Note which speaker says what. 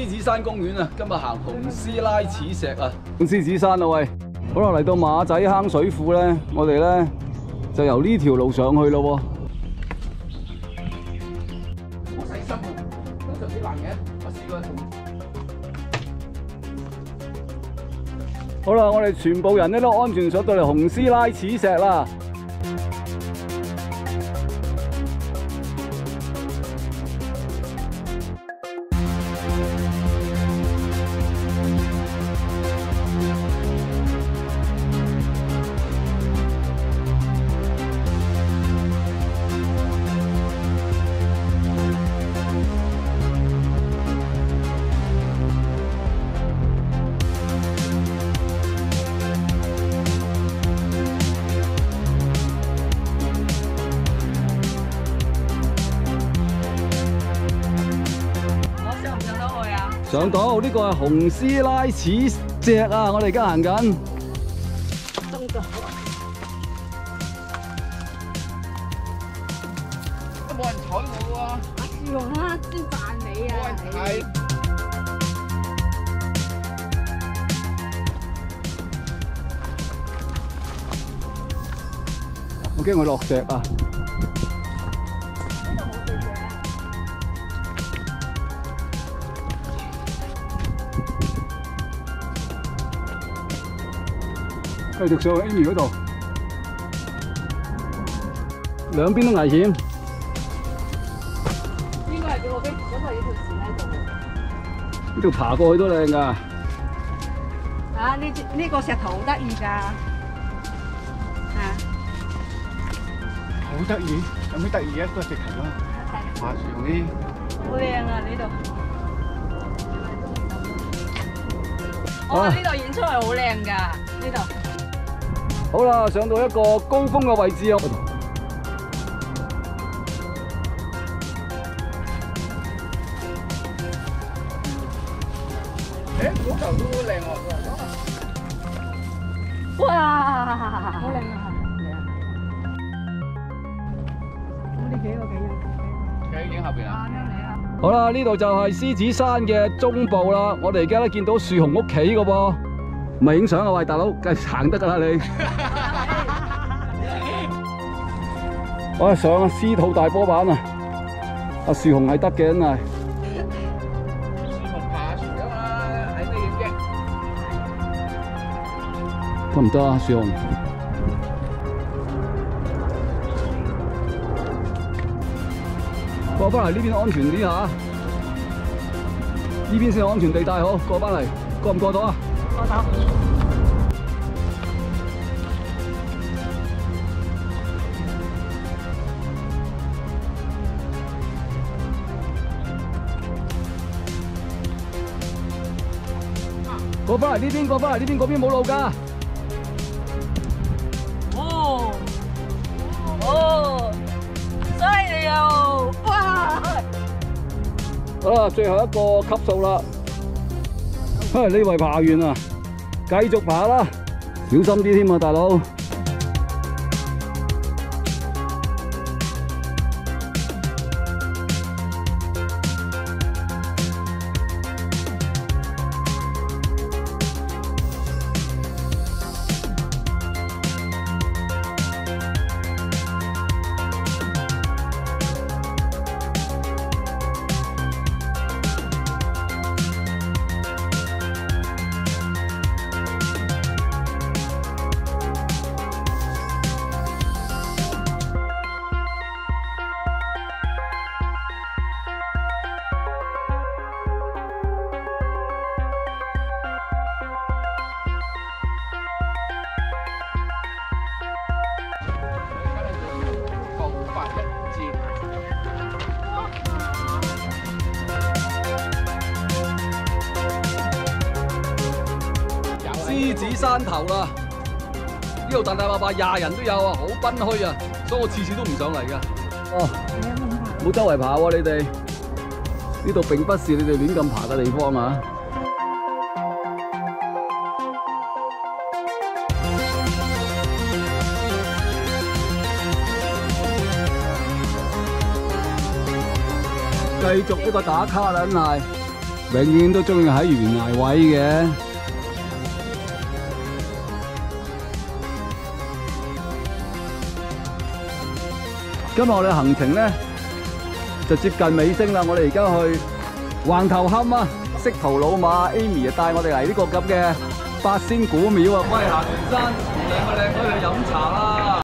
Speaker 1: 獅子山公園啊，今日行紅絲拉齒石啊，獅子山啊喂，好啦，嚟到馬仔坑水庫咧，我哋咧就由呢條路上去咯喎。好細心啊，通常幾難嘅，我試過。好啦，我哋全部人咧都安全上到嚟紅絲拉齒石啦。上到呢個係紅絲拉齒石啊！我哋而家行緊。都冇人睬我喎。
Speaker 2: 阿樹雄啊，先讚你啊！
Speaker 1: 係。我驚佢落石啊！繼續上去 Amy 嗰度，兩邊都危險。
Speaker 2: 應該係俾我飛，嗰度有條線喺度。
Speaker 1: 呢度爬過去都靚㗎。
Speaker 2: 啊！呢個石頭好得意㗎。啊！
Speaker 1: 好得意，有咩得意嘅？都係石頭咯。爬樹用啲。
Speaker 2: 好靚啊！呢度。我呢度影出嚟好靚㗎，呢度。
Speaker 1: 好啦，上到一個高峰嘅位置啊！嗰頭都好靚喎！
Speaker 2: 哇！好靚啊！咁呢幾個幾樣？
Speaker 1: 企喺影後邊啊！
Speaker 2: 啱你啊！
Speaker 1: 好啦，呢度就係獅子山嘅中部啦。我哋而家咧見到樹熊屋企嘅噃。唔係影相啊！喂，大佬，梗係行得㗎啦你。我上啊司徒大波板啊！阿樹熊係得嘅真係。樹熊爬樹啊嘛，係咩嘢嘅？得唔得啊，樹熊？過返嚟呢邊安全啲嚇，呢邊先係安全地帶好。過返嚟，過唔過到啊？
Speaker 2: 過到。
Speaker 1: 過返嚟呢邊，過返嚟呢邊，嗰邊冇路㗎。
Speaker 2: 哦，哦，犀利啊！哇！
Speaker 1: 好啦，最後一個級數啦。你以為爬完啊？繼續爬啦，小心啲添啊，大佬。獅子山頭啦，呢度大大話20人都有啊，好賓虛啊，所以我次次都唔上嚟㗎。哦，冇周圍爬喎，你哋呢度並不是你哋亂咁爬嘅地方啊。繼續呢個打卡啦，真係。永遠都中意喺懸崖位嘅。今日我哋行程咧就接近尾聲啦，我哋而家去橫頭磡啊，識途老馬 Amy 啊帶我哋嚟呢個咁嘅八仙古廟啊，喂，行完山同兩個靚女去飲茶啦。